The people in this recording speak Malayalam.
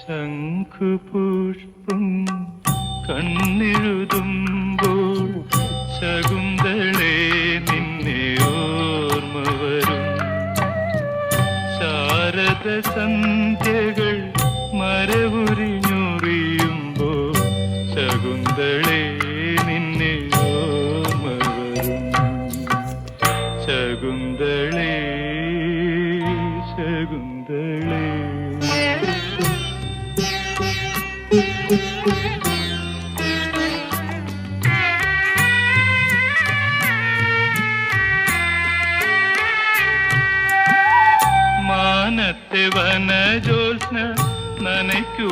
ശംഖുപുഷ്പം കണ്ണെഴുതുമ്പോൾ ശകുന്തളേ നിന്നെ ഓർമ്മ വരും. ശാരദ സന്ധ്യകൾ മരവുരിഞ്ഞൊറിയുമ്പോൾ ശകുന്തളേ നിന്നെ ഓർമ്മ വരും. ശകുന്തളേ ശകുന്തളേ. മാനത്തെ വനജോത്സ്ന നനയ്ക്കൂ